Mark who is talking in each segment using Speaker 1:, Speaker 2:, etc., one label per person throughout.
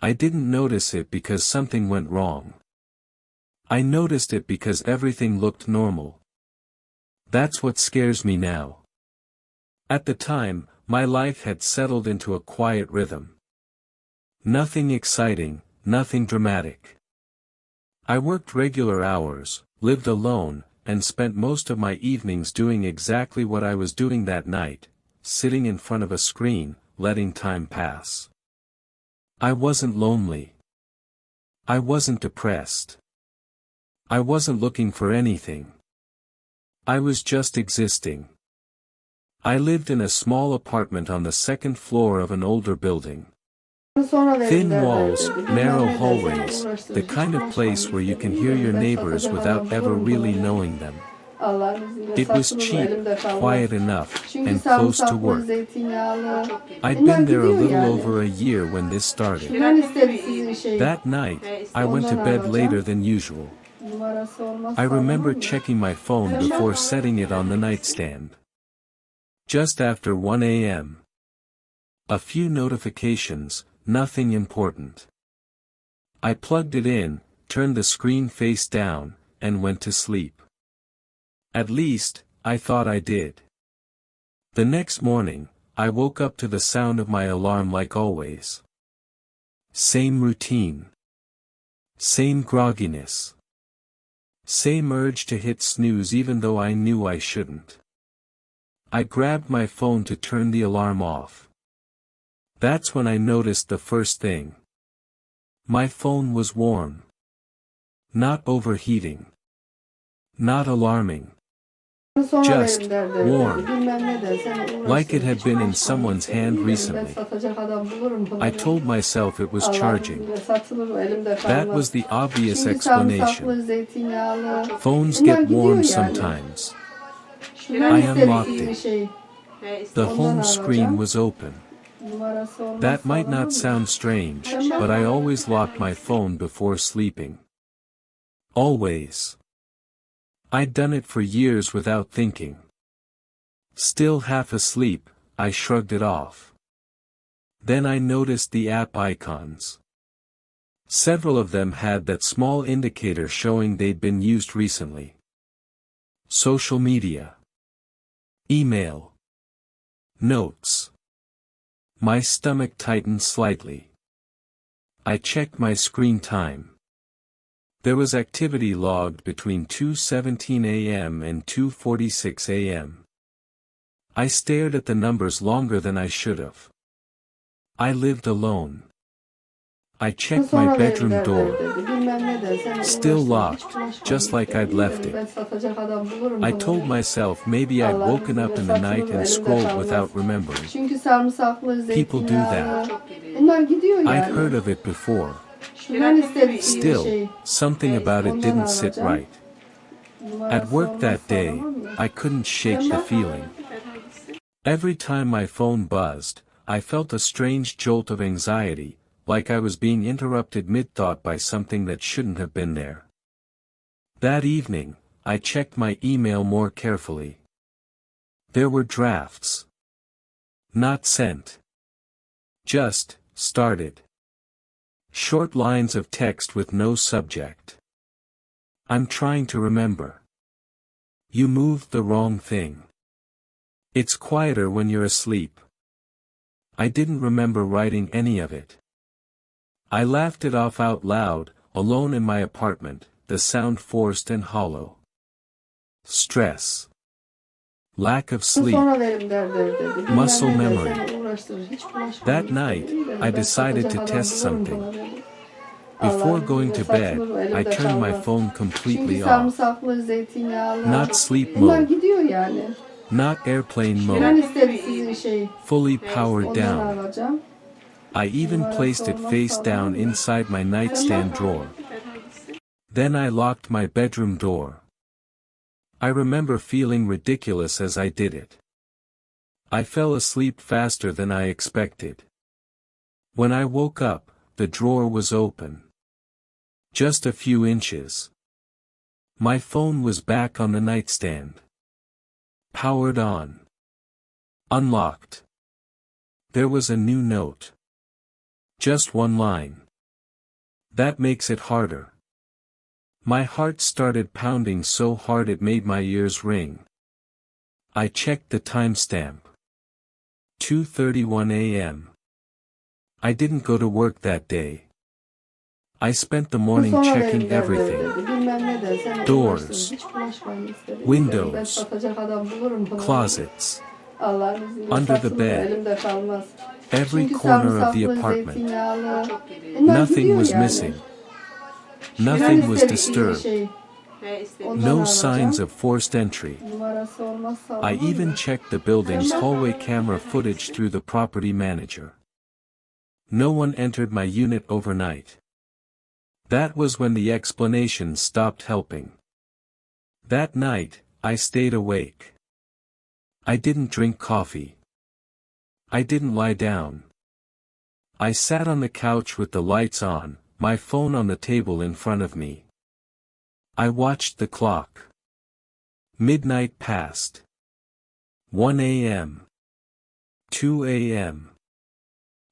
Speaker 1: I didn't notice it because something went wrong. I noticed it because everything looked normal. That's what scares me now. At the time, my life had settled into a quiet rhythm. Nothing exciting, nothing dramatic. I worked regular hours, lived alone, and spent most of my evenings doing exactly what I was doing that night, sitting in front of a screen, letting time pass. I wasn't lonely. I wasn't depressed. I wasn't looking for anything. I was just existing. I lived in a small apartment on the second floor of an older building. Thin walls, narrow hallways, the kind of place where you can hear your neighbors without ever really knowing them. It was cheap, quiet enough, and close to work. I'd been there a little over a year when this started. That night, I went to bed later than usual. I remember checking my phone before setting it on the nightstand. Just after 1 a.m. A few notifications, nothing important. I plugged it in, turned the screen face down, and went to sleep. At least, I thought I did. The next morning, I woke up to the sound of my alarm like always. Same routine. Same grogginess. Same urge to hit snooze even though I knew I shouldn't. I grabbed my phone to turn the alarm off. That's when I noticed the first thing. My phone was warm. Not overheating. Not alarming. Just warm. Like it had been in someone's hand recently. I told myself it was charging. That was the obvious explanation. Phones get warm sometimes. I unlocked it. The home screen was open. That might not sound strange, but I always lock my phone before sleeping. Always. I'd done it for years without thinking. Still half asleep, I shrugged it off. Then I noticed the app icons. Several of them had that small indicator showing they'd been used recently. Social media. Email. Notes. My stomach tightened slightly. I checked my screen time. There was activity logged between 2:17 a.m. and 2:46 a.m. I stared at the numbers longer than I should have. I lived alone. I checked my bedroom door. Still locked, just like I'd left it. I told myself maybe I'd woken up in the night and scrolled without remembering. People do that. I'd heard of it before. Still, something about it didn't sit right. At work that day, I couldn't shake the feeling. Every time my phone buzzed, I felt a strange jolt of anxiety, like I was being interrupted mid-thought by something that shouldn't have been there. That evening, I checked my email more carefully. There were drafts. Not sent. Just, started. Short lines of text with no subject. I'm trying to remember. You moved the wrong thing. It's quieter when you're asleep. I didn't remember writing any of it. I laughed it off out loud, alone in my apartment, the sound forced and hollow. Stress. Lack of sleep. Muscle memory. That night, I decided to test something. Before going to bed, I turned my phone completely off. Not sleep mode. Not airplane mode. Fully powered down. I even placed it face down inside my nightstand drawer. Then I locked my bedroom door. I remember feeling ridiculous as I did it. I fell asleep faster than I expected. When I woke up, the drawer was open. Just a few inches. My phone was back on the nightstand. Powered on. Unlocked. There was a new note. Just one line. That makes it harder. My heart started pounding so hard it made my ears ring. I checked the timestamp. 2:31 a.m. I didn't go to work that day. I spent the morning
Speaker 2: Sonra
Speaker 1: checking
Speaker 2: verin derler
Speaker 1: everything.
Speaker 2: dedi. Bilmem ne de sen
Speaker 1: Doors,
Speaker 2: uğraştın. Hiç bulaşmayın istedi.
Speaker 1: windows,
Speaker 2: Ben satacak adam bulurum buna.
Speaker 1: Closets.
Speaker 2: Allah'ın izniyle
Speaker 1: Under the
Speaker 2: satılır,
Speaker 1: bed.
Speaker 2: elimde kalmaz.
Speaker 1: Every
Speaker 2: Çünkü
Speaker 1: corner of the
Speaker 2: sarımsaklı,
Speaker 1: apartment.
Speaker 2: zeytinyağlı. Bunlar
Speaker 1: Nothing
Speaker 2: gidiyor
Speaker 1: was
Speaker 2: yani.
Speaker 1: missing.
Speaker 2: Filan
Speaker 1: Nothing was
Speaker 2: istedik iyi
Speaker 1: disturbed.
Speaker 2: şey. Ondan
Speaker 1: No
Speaker 2: alacağım.
Speaker 1: signs of forced entry.
Speaker 2: Numarası olmazsa
Speaker 1: I
Speaker 2: olmaz
Speaker 1: even
Speaker 2: mı?
Speaker 1: checked the building's hallway camera footage through the property manager. No one entered my unit overnight. That was when the explanations stopped helping. That night, I stayed awake. I didn't drink coffee. I didn't lie down. I sat on the couch with the lights on, my phone on the table in front of me. I watched the clock. Midnight passed. 1 a.m. 2 a.m.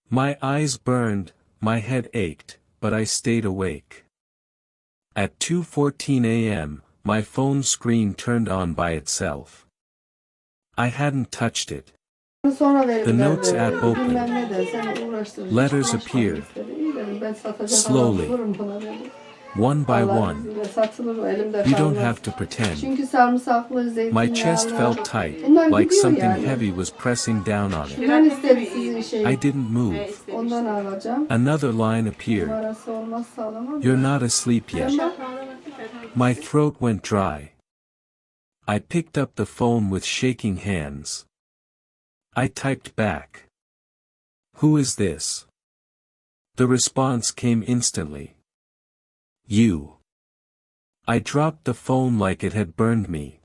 Speaker 1: My eyes burned, my head ached, but I stayed awake. At 2:14 a.m., my phone screen turned on by itself. I hadn't touched it.
Speaker 2: Sonra verin
Speaker 1: The notes
Speaker 2: derler
Speaker 1: app
Speaker 2: dedi.
Speaker 1: opened.
Speaker 2: Bilmem ne de sen uğraştın. Hiç
Speaker 1: Letters
Speaker 2: bulaşmayın
Speaker 1: appeared.
Speaker 2: istedi. İyi dedim, ben satacak
Speaker 1: Slowly.
Speaker 2: adam bulurum buna dedi.
Speaker 1: One by
Speaker 2: Allah'ın
Speaker 1: one.
Speaker 2: izniyle satılır, o elimde
Speaker 1: You don't
Speaker 2: kalmaz.
Speaker 1: have to pretend.
Speaker 2: Çünkü sarımsaklı, zeytinyağlı.
Speaker 1: My chest felt tight,
Speaker 2: Bunlar
Speaker 1: like
Speaker 2: gidiyor
Speaker 1: something
Speaker 2: yani.
Speaker 1: heavy was pressing down on it.
Speaker 2: Filan istedi sizin şeyi.
Speaker 1: I didn't move.
Speaker 2: Ondan alacağım.
Speaker 1: Another line appeared.
Speaker 2: Numarası olmazsa alamam.
Speaker 1: You're not asleep yet. My throat went dry. I picked up the phone with shaking hands. I typed back. Who is this? The response came instantly. You. I dropped the phone like it had burned me.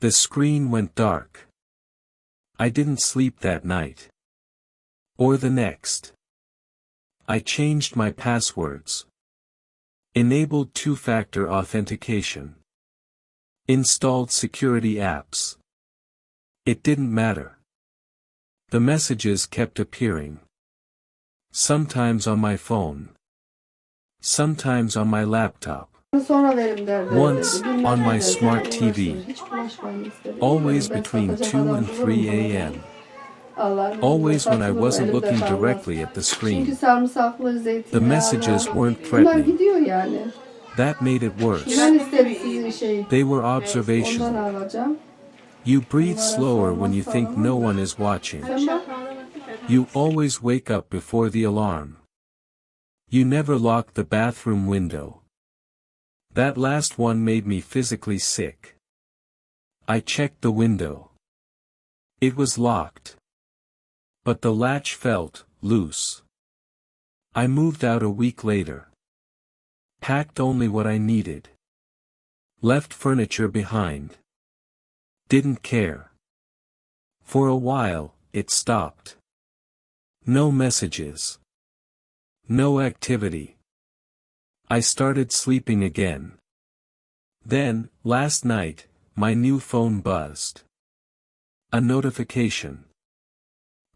Speaker 1: The screen went dark. I didn't sleep that night. Or the next. I changed my passwords. Enabled two-factor authentication. Installed security apps. It didn't matter. The messages kept appearing. Sometimes on my phone. Sometimes on my laptop.
Speaker 2: Sonra verin derler
Speaker 1: Once,
Speaker 2: dedi. Bilmem
Speaker 1: on
Speaker 2: ne
Speaker 1: my
Speaker 2: de sen
Speaker 1: smart TV.
Speaker 2: uğraştın. Hiç bulaşmayın istedi.
Speaker 1: Always
Speaker 2: Ben
Speaker 1: between
Speaker 2: satacak
Speaker 1: 2
Speaker 2: adam
Speaker 1: and
Speaker 2: bulurum
Speaker 1: 3
Speaker 2: buna dedi.
Speaker 1: a.m.
Speaker 2: Allah'ın izniyle
Speaker 1: Always when I
Speaker 2: satılır,
Speaker 1: wasn't
Speaker 2: elimde
Speaker 1: looking
Speaker 2: kalmaz.
Speaker 1: directly at the
Speaker 2: Çünkü
Speaker 1: screen.
Speaker 2: sarımsaklı,
Speaker 1: The
Speaker 2: zeytinyağlı.
Speaker 1: messages weren't
Speaker 2: Bunlar
Speaker 1: threatening.
Speaker 2: gidiyor yani.
Speaker 1: That made it worse.
Speaker 2: Filan istedi sizin şeyi.
Speaker 1: They were
Speaker 2: Ondan
Speaker 1: observational.
Speaker 2: alacağım.
Speaker 1: You breathe slower when you think no one is watching.
Speaker 2: Sen bak.
Speaker 1: You always wake up before the alarm. You never lock the bathroom window. That last one made me physically sick. I checked the window. It was locked. But the latch felt loose. I moved out a week later. Packed only what I needed. Left furniture behind. Didn't care. For a while, it stopped. No messages. No activity. I started sleeping again. Then, last night, my new phone buzzed. A notification.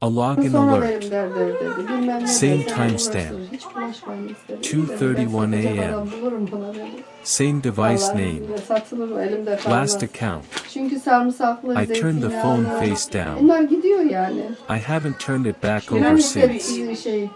Speaker 1: A login
Speaker 2: Sonra
Speaker 1: alert.
Speaker 2: verin derler dedi. Bilmem ne de
Speaker 1: Same
Speaker 2: sen
Speaker 1: timestamp.
Speaker 2: uğraştın. Hiç bulaşmayın istedi.
Speaker 1: 2:31
Speaker 2: Ben satacak
Speaker 1: a.m.
Speaker 2: adam bulurum buna dedi.
Speaker 1: Same device
Speaker 2: Allah'ın
Speaker 1: name.
Speaker 2: izniyle satılır, o elimde kalmaz.
Speaker 1: Last account.
Speaker 2: Çünkü sarımsaklı,
Speaker 1: I turned the phone
Speaker 2: zeytinyağlı.
Speaker 1: face down.
Speaker 2: Bunlar gidiyor yani.
Speaker 1: I haven't turned it back
Speaker 2: Filan
Speaker 1: over
Speaker 2: istedi
Speaker 1: since.
Speaker 2: sizin şeyi.